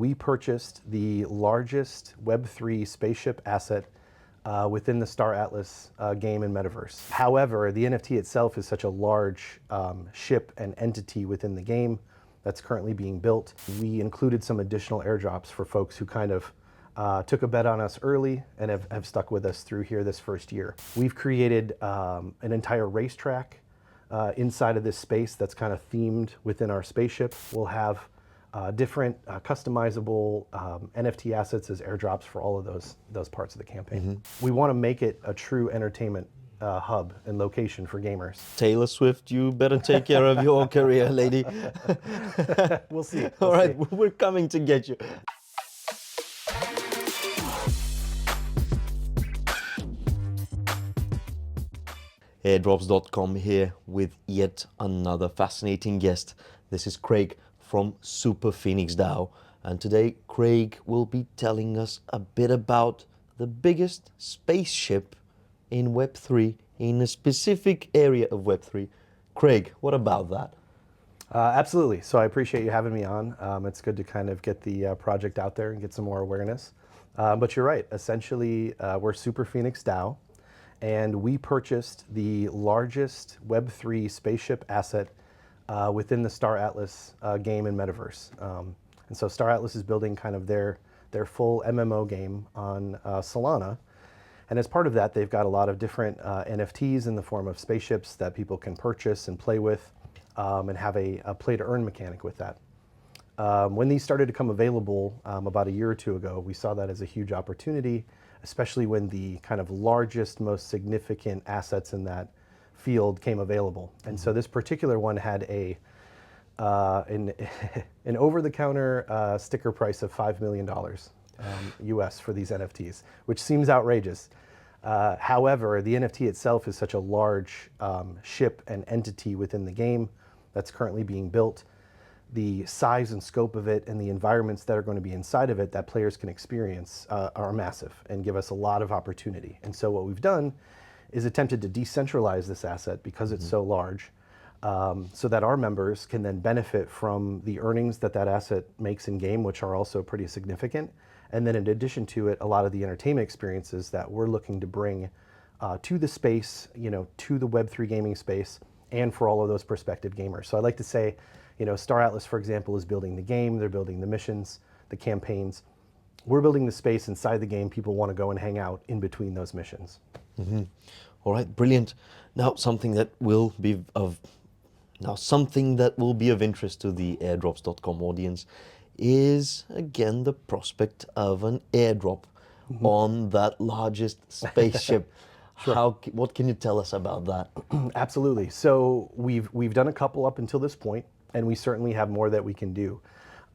we purchased the largest Web3 spaceship asset within the Star Atlas game and metaverse. However, the NFT itself is such a large ship and entity within the game that's currently being built. We included some additional airdrops for folks who kind of took a bet on us early and have stuck with us through here this first year. We've created an entire racetrack inside of this space that's kind of themed within our spaceship. We'll have different customizable NFT assets as airdrops for all of those parts of the campaign. We want to make it a true entertainment hub and location for gamers. Taylor Swift, you better take care of your career, lady. We'll see. All right, we're coming to get you. Airdrops.com here with yet another fascinating guest. This is Craig from Super Phoenix DAO, and today Craig will be telling us a bit about the biggest spaceship in Web3, in a specific area of Web3. Craig, what about that? Absolutely. So I appreciate you having me on. It's good to kind of get the project out there and get some more awareness. But you're right. Essentially, we're Super Phoenix DAO, and we purchased the largest Web3 spaceship asset within the Star Atlas game and metaverse. And so Star Atlas is building kind of their full MMO game on Solana. And as part of that, they've got a lot of different NFTs in the form of spaceships that people can purchase and play with, and have a play-to-earn mechanic with that. When these started to come available about a year or two ago, we saw that as a huge opportunity, especially when the kind of largest, most significant assets in that field came available. And so this particular one had an over-the-counter sticker price of $5 million US for these NFTs, which seems outrageous. However, the NFT itself is such a large ship and entity within the game that's currently being built. The size and scope of it and the environments that are going to be inside of it that players can experience are massive and give us a lot of opportunity. And so what we've done is attempted to decentralize this asset because it's so large, so that our members can then benefit from the earnings that asset makes in game, which are also pretty significant. And then in addition to it, a lot of the entertainment experiences that we're looking to bring to the space, to the Web3 gaming space, and for all of those prospective gamers. So I like to say, Star Atlas, for example, is building the game, they're building the missions, the campaigns. We're building the space inside the game. People want to go and hang out in between those missions. All right, brilliant. Now something that will be of interest to the airdrops.com audience is again the prospect of an airdrop on that largest spaceship. Sure. What can you tell us about that? Absolutely. So we've done a couple up until this point, and we certainly have more that we can do.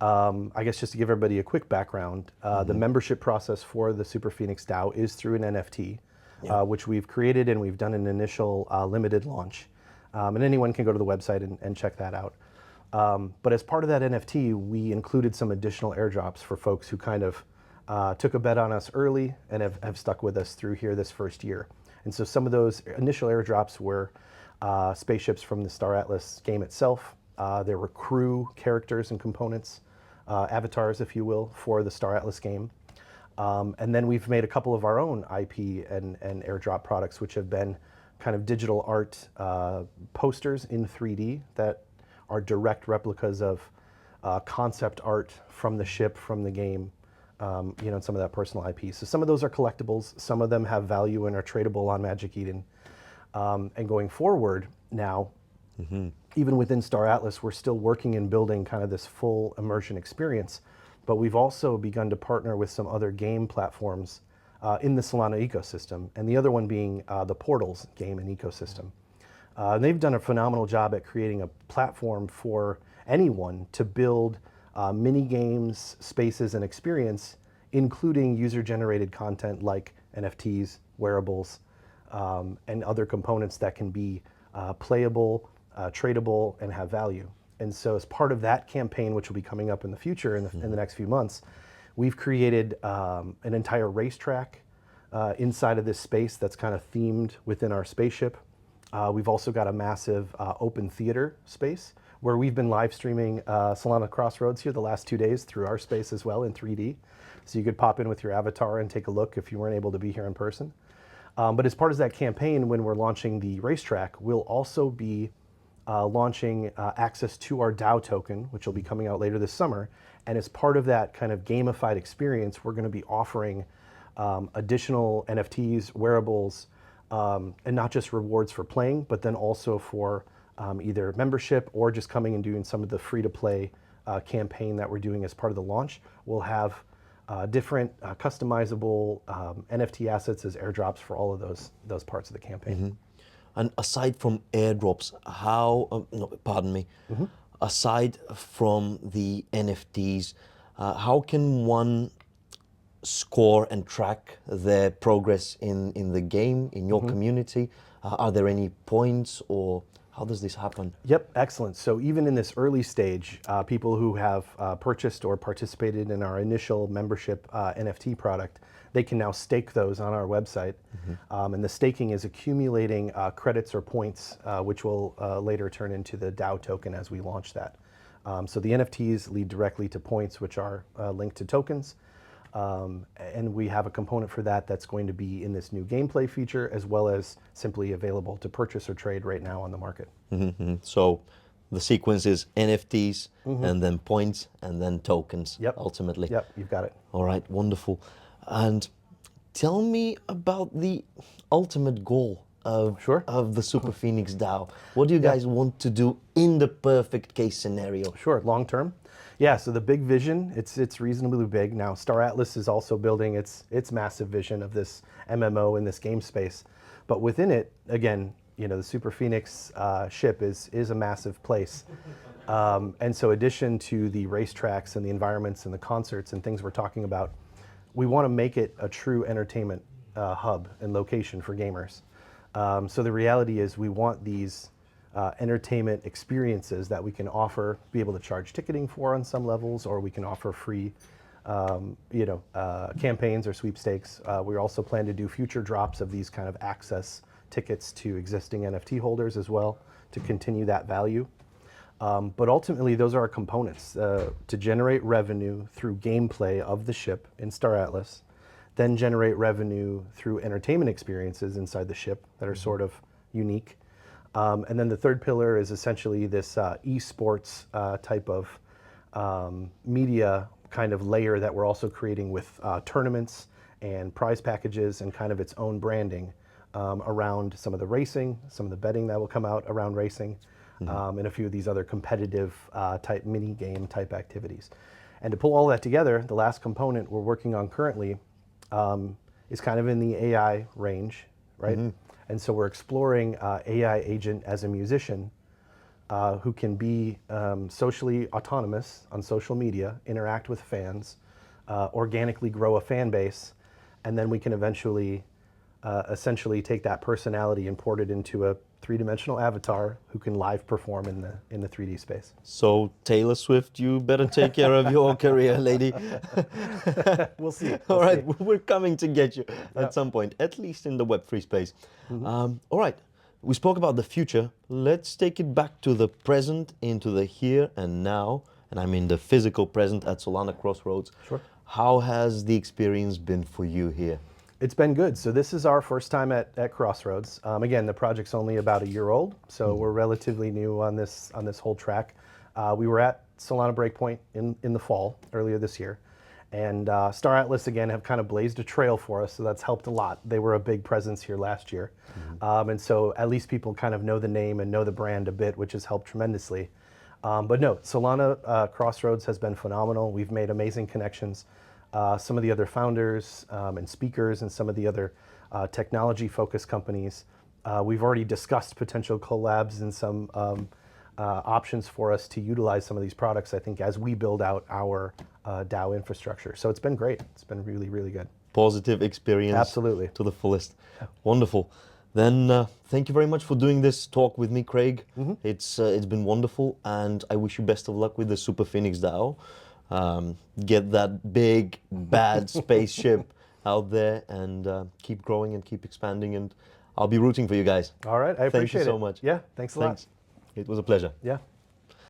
I guess just to give everybody a quick background, the membership process for the Super Phoenix DAO is through an NFT, which we've created, and we've done an initial limited launch. And anyone can go to the website and check that out. But as part of that NFT, we included some additional airdrops for folks who kind of took a bet on us early and have stuck with us through here this first year. And so some of those initial airdrops were spaceships from the Star Atlas game itself. There were crew characters and components, avatars, if you will, for the Star Atlas game. And then we've made a couple of our own IP and airdrop products, which have been kind of digital art posters in 3D that are direct replicas of concept art from the ship, from the game, and some of that personal IP. So some of those are collectibles, some of them have value and are tradable on Magic Eden. And going forward now, even within Star Atlas, we're still working and building kind of this full immersion experience, but we've also begun to partner with some other game platforms in the Solana ecosystem, and the other one being the Portals game and ecosystem. They've done a phenomenal job at creating a platform for anyone to build mini games, spaces, and experience, including user-generated content like NFTs, wearables, and other components that can be playable, tradable, and have value. And so as part of that campaign, which will be coming up in the future in the next few months, we've created an entire racetrack inside of this space that's kind of themed within our spaceship. We've also got a massive open theater space where we've been live streaming Solana Crossroads here the last 2 days through our space as well in 3D. So you could pop in with your avatar and take a look if you weren't able to be here in person. But as part of that campaign, when we're launching the racetrack, we'll also be launching access to our DAO token, which will be coming out later this summer. And as part of that kind of gamified experience, we're going to be offering additional NFTs, wearables, and not just rewards for playing, but then also for either membership or just coming and doing some of the free-to-play campaign that we're doing as part of the launch. We'll have different customizable NFT assets as airdrops for all of those parts of the campaign. And aside from airdrops, aside from the NFTs, how can one score and track their progress in the game, in your community? Are there any points, or how does this happen? Yep, excellent. So even in this early stage, people who have purchased or participated in our initial membership NFT product, they can now stake those on our website. And the staking is accumulating credits or points, which will later turn into the DAO token as we launch that. So the NFTs lead directly to points, which are linked to tokens. And we have a component for that that's going to be in this new gameplay feature, as well as simply available to purchase or trade right now on the market. So the sequence is NFTs, and then points, and then tokens, ultimately. Yep, you've got it. All right, wonderful. And tell me about the ultimate goal of the Super Phoenix DAO. What do you guys want to do in the perfect case scenario? Sure, long term. Yeah, so the big vision, it's reasonably big. Now, Star Atlas is also building its massive vision of this MMO in this game space. But within it, again, the Super Phoenix ship is a massive place. And so addition to the racetracks and the environments and the concerts and things we're talking about, we want to make it a true entertainment hub and location for gamers. So the reality is we want these entertainment experiences that we can offer, be able to charge ticketing for on some levels, or we can offer free campaigns or sweepstakes. We also plan to do future drops of these kind of access tickets to existing NFT holders as well to continue that value. But ultimately, those are our components to generate revenue through gameplay of the ship in Star Atlas, then generate revenue through entertainment experiences inside the ship that are sort of unique. And then the third pillar is essentially this esports type of media kind of layer that we're also creating with tournaments and prize packages and kind of its own branding around some of the racing, some of the betting that will come out around racing, and a few of these other competitive type mini game type activities. And to pull all that together, the last component we're working on currently is kind of in the AI range, right? And so we're exploring AI agent as a musician who can be socially autonomous on social media, interact with fans, organically grow a fan base, and then we can eventually essentially take that personality and port it into a three-dimensional avatar who can live perform in the 3D space. So Taylor Swift, you better take care of your career, lady. We'll see. All right, we're coming to get you at some point, at least in the Web3 space. All right, we spoke about the future. Let's take it back to the present, into the here and now. And I mean the physical present at Solana Crossroads. Sure. How has the experience been for you here? It's been good. So this is our first time at Crossroads. Again, the project's only about a year old, so we're relatively new on this whole track. We were at Solana Breakpoint in the fall, earlier this year. And Star Atlas, again, have kind of blazed a trail for us, so that's helped a lot. They were a big presence here last year. And so at least people kind of know the name and know the brand a bit, which has helped tremendously. But no, Solana Crossroads has been phenomenal. We've made amazing connections. Some of the other founders and speakers and some of the other technology-focused companies. We've already discussed potential collabs and some options for us to utilize some of these products, I think, as we build out our DAO infrastructure. So it's been great. It's been really, really good. Positive experience. Absolutely. To the fullest. Wonderful. Then thank you very much for doing this talk with me, Craig. It's been wonderful, and I wish you best of luck with the Super Phoenix DAO. Get that big, bad spaceship out there and keep growing and keep expanding, and I'll be rooting for you guys. All right, I appreciate it. Thank you so much. Yeah, thanks a lot. It was a pleasure. Yeah.